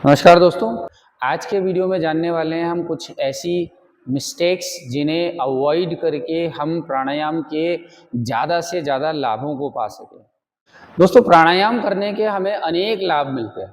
नमस्कार दोस्तों, आज के वीडियो में जानने वाले हैं हम कुछ ऐसी मिस्टेक्स जिन्हें अवॉइड करके हम प्राणायाम के ज़्यादा से ज़्यादा लाभों को पा सकें। दोस्तों, प्राणायाम करने के हमें अनेक लाभ मिलते हैं।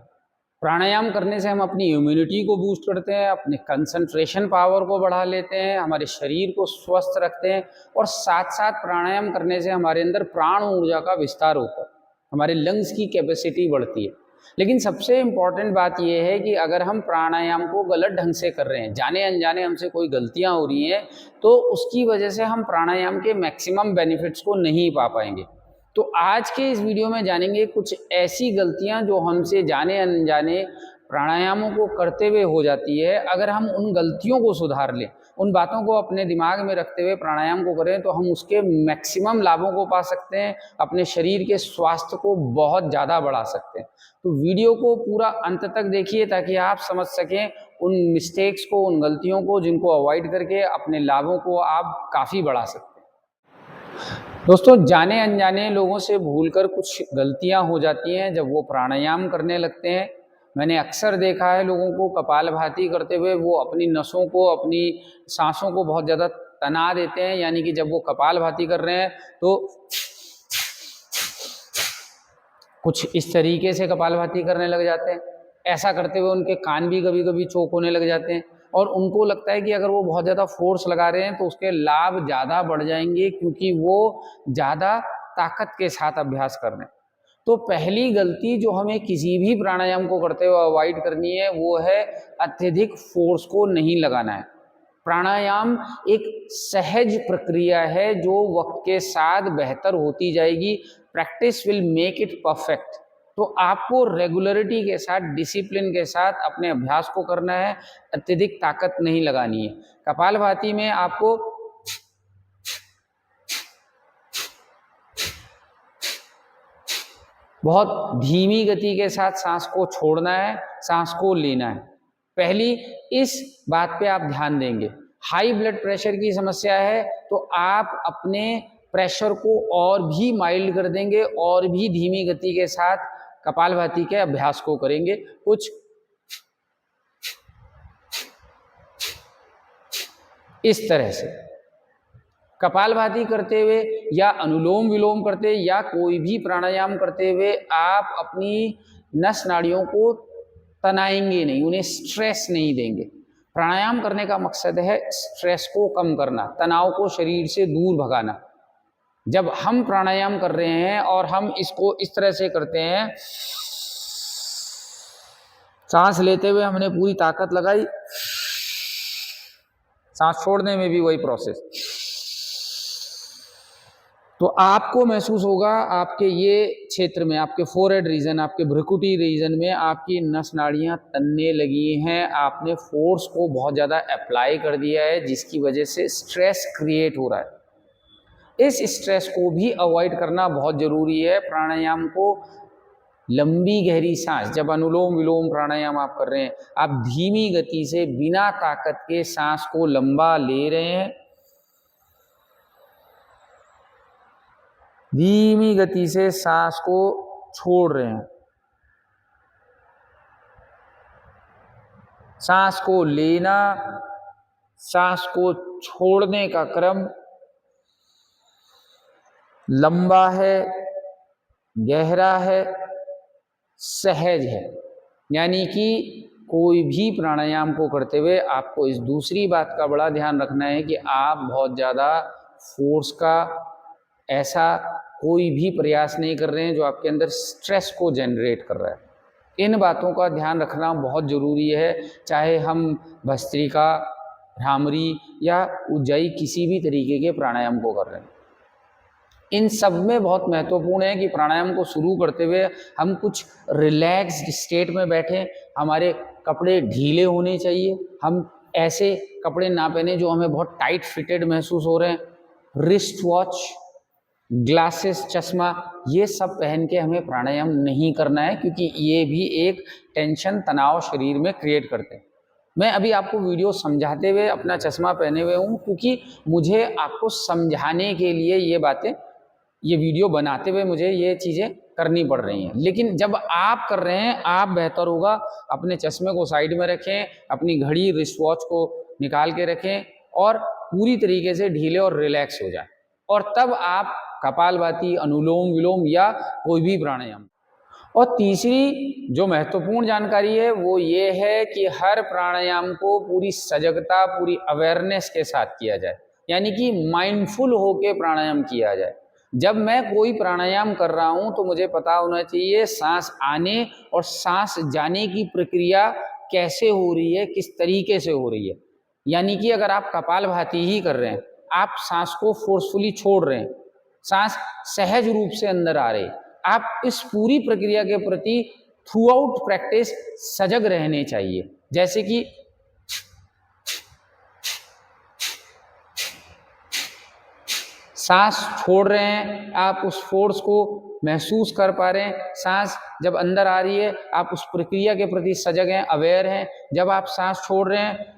प्राणायाम करने से हम अपनी इम्यूनिटी को बूस्ट करते हैं, अपने कंसंट्रेशन पावर को बढ़ा लेते हैं, हमारे शरीर को स्वस्थ रखते हैं और साथ साथ प्राणायाम करने से हमारे अंदर प्राण ऊर्जा का विस्तार होता है, हमारे लंग्स की कैपेसिटी बढ़ती है। लेकिन सबसे इम्पॉर्टेंट बात यह है कि अगर हम प्राणायाम को गलत ढंग से कर रहे हैं, जाने अनजाने हमसे कोई गलतियां हो रही हैं, तो उसकी वजह से हम प्राणायाम के मैक्सिमम बेनिफिट्स को नहीं पा पाएंगे। तो आज के इस वीडियो में जानेंगे कुछ ऐसी गलतियां जो हमसे जाने अनजाने प्राणायामों को करते हुए हो जाती है। अगर हम उन गलतियों को सुधार लें, उन बातों को अपने दिमाग में रखते हुए प्राणायाम को करें, तो हम उसके मैक्सिमम लाभों को पा सकते हैं, अपने शरीर के स्वास्थ्य को बहुत ज़्यादा बढ़ा सकते हैं। तो वीडियो को पूरा अंत तक देखिए ताकि आप समझ सकें उन मिस्टेक्स को, उन गलतियों को, जिनको अवॉइड करके अपने लाभों को आप काफ़ी बढ़ा सकते हैं। दोस्तों, जाने अनजाने लोगों से भूलकर कुछ गलतियां हो जाती हैं जब वो प्राणायाम करने लगते हैं। मैंने अक्सर देखा है लोगों को कपालभाति करते हुए वो अपनी नसों को, अपनी सांसों को बहुत ज़्यादा तना देते हैं। यानी कि जब वो कपालभाति कर रहे हैं तो कुछ इस तरीके से कपालभाति करने लग जाते हैं। ऐसा करते हुए उनके कान भी कभी कभी चोक होने लग जाते हैं और उनको लगता है कि अगर वो बहुत ज़्यादा फोर्स लगा रहे हैं तो उसके लाभ ज़्यादा बढ़ जाएंगे, क्योंकि वो ज़्यादा ताकत के साथ अभ्यास कर रहे हैं। तो पहली गलती जो हमें किसी भी प्राणायाम को करते हुए अवॉइड करनी है वो है अत्यधिक फोर्स को नहीं लगाना है। प्राणायाम एक सहज प्रक्रिया है जो वक्त के साथ बेहतर होती जाएगी। Practice will make it perfect. तो आपको रेगुलरिटी के साथ, डिसिप्लिन के साथ अपने अभ्यास को करना है, अत्यधिक ताकत नहीं लगानी है। कपालभाति में आपको बहुत धीमी गति के साथ सांस को छोड़ना है, सांस को लेना है। पहली इस बात पे आप ध्यान देंगे। हाई ब्लड प्रेशर की समस्या है तो आप अपने प्रेशर को और भी माइल्ड कर देंगे और भी धीमी गति के साथ कपालभाति के अभ्यास को करेंगे। कुछ इस तरह से कपालभाति करते हुए या अनुलोम विलोम करते या कोई भी प्राणायाम करते हुए आप अपनी नस नाड़ियों को तनाएंगे नहीं, उन्हें स्ट्रेस नहीं देंगे। प्राणायाम करने का मकसद है स्ट्रेस को कम करना, तनाव को शरीर से दूर भगाना। जब हम प्राणायाम कर रहे हैं और हम इसको इस तरह से करते हैं, सांस लेते हुए हमने पूरी ताकत लगाई, सांस छोड़ने में भी वही प्रोसेस, तो आपको महसूस होगा आपके ये क्षेत्र में, आपके फोरहेड रीजन, आपके भ्रुकुटी रीजन में आपकी नस नाड़ियां तनने लगी हैं। आपने फोर्स को बहुत ज़्यादा अप्लाई कर दिया है जिसकी वजह से स्ट्रेस क्रिएट हो रहा है। इस स्ट्रेस को भी अवॉइड करना बहुत ज़रूरी है। प्राणायाम को लंबी गहरी सांस, जब अनुलोम विलोम प्राणायाम आप कर रहे हैं, आप धीमी गति से बिना ताकत के सांस को लंबा ले रहे हैं, धीमी गति से सांस को छोड़ रहे हैं। सांस को लेना, सांस को छोड़ने का क्रम लंबा है, गहरा है, सहज है। यानी कि कोई भी प्राणायाम को करते हुए आपको इस दूसरी बात का बड़ा ध्यान रखना है कि आप बहुत ज़्यादा फोर्स का ऐसा कोई भी प्रयास नहीं कर रहे हैं जो आपके अंदर स्ट्रेस को जनरेट कर रहा है। इन बातों का ध्यान रखना बहुत ज़रूरी है, चाहे हम भस्त्रिका, भ्रामरी या उज्जाई किसी भी तरीके के प्राणायाम को कर रहे हैं। इन सब में बहुत महत्वपूर्ण है कि प्राणायाम को शुरू करते हुए हम कुछ रिलैक्स्ड स्टेट में बैठें। हमारे कपड़े ढीले होने चाहिए, हम ऐसे कपड़े ना पहने जो हमें बहुत टाइट फिटेड महसूस हो रहे हैं। रिस्ट वॉच, ग्लासेस, चश्मा, ये सब पहन के हमें प्राणायाम नहीं करना है, क्योंकि ये भी एक टेंशन, तनाव शरीर में क्रिएट करते हैं। मैं अभी आपको वीडियो समझाते हुए अपना चश्मा पहने हुए हूँ, क्योंकि मुझे आपको समझाने के लिए ये बातें, ये वीडियो बनाते हुए मुझे ये चीज़ें करनी पड़ रही हैं। लेकिन जब आप कर रहे हैं, आप बेहतर होगा अपने चश्मे को साइड में रखें, अपनी घड़ी रिस्ट वॉच को निकाल के रखें और पूरी तरीके से ढीले और रिलैक्स हो जाए, और तब आप कपालभाति, अनुलोम विलोम या कोई भी प्राणायाम। और तीसरी जो महत्वपूर्ण जानकारी है वो ये है कि हर प्राणायाम को पूरी सजगता, पूरी अवेयरनेस के साथ किया जाए, यानी कि माइंडफुल होके प्राणायाम किया जाए। जब मैं कोई प्राणायाम कर रहा हूँ तो मुझे पता होना चाहिए सांस आने और सांस जाने की प्रक्रिया कैसे हो रही है, किस तरीके से हो रही है। यानी कि अगर आप कपालभाति ही कर रहे हैं, आप सांस को फोर्सफुली छोड़ रहे हैं, सांस सहज रूप से अंदर आ रही, आप इस पूरी प्रक्रिया के प्रति थ्रू आउट प्रैक्टिस सजग रहने चाहिए। जैसे कि सांस छोड़ रहे हैं, आप उस फोर्स को महसूस कर पा रहे हैं, सांस जब अंदर आ रही है आप उस प्रक्रिया के प्रति सजग हैं, अवेयर हैं। जब आप सांस छोड़ रहे हैं,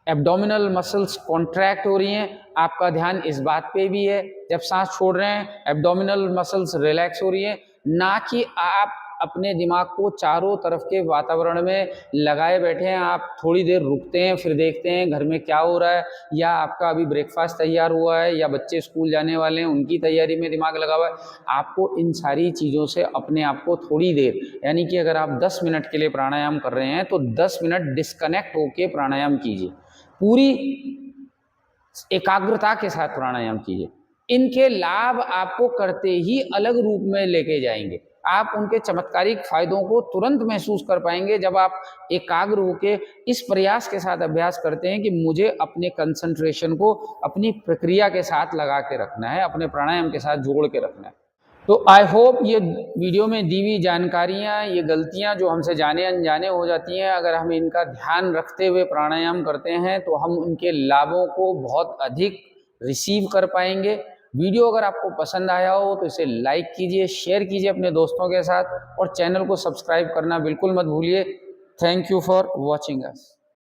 एब्डोमिनल मसल्स कॉन्ट्रैक्ट हो रही हैं, आपका ध्यान इस बात पे भी है। जब सांस छोड़ रहे हैं, एब्डोमिनल मसल्स रिलैक्स हो रही हैं, ना कि आप अपने दिमाग को चारों तरफ के वातावरण में लगाए बैठे हैं। आप थोड़ी देर रुकते हैं, फिर देखते हैं घर में क्या हो रहा है, या आपका अभी ब्रेकफास्ट तैयार हुआ है, या बच्चे स्कूल जाने वाले हैं उनकी तैयारी में दिमाग लगा हुआ है। आपको इन सारी चीज़ों से अपने आप को थोड़ी देर, यानी कि अगर आप 10 मिनट के लिए प्राणायाम कर रहे हैं तो 10 मिनट डिस्कनेक्ट होके प्राणायाम कीजिए, पूरी एकाग्रता के साथ प्राणायाम कीजिए। इनके लाभ आपको करते ही अलग रूप में लेके जाएंगे। आप उनके चमत्कारिक फायदों को तुरंत महसूस कर पाएंगे जब आप एकाग्र होके इस प्रयास के साथ अभ्यास करते हैं कि मुझे अपने कंसंट्रेशन को अपनी प्रक्रिया के साथ लगा के रखना है, अपने प्राणायाम के साथ जोड़ के रखना है। तो आई होप ये वीडियो में दी हुई जानकारियाँ, ये गलतियाँ जो हमसे जाने अनजाने हो जाती हैं, अगर हम इनका ध्यान रखते हुए प्राणायाम करते हैं तो हम उनके लाभों को बहुत अधिक रिसीव कर पाएंगे। वीडियो अगर आपको पसंद आया हो तो इसे लाइक कीजिए, शेयर कीजिए अपने दोस्तों के साथ, और चैनल को सब्सक्राइब करना बिल्कुल मत भूलिए। Thank you for watching us.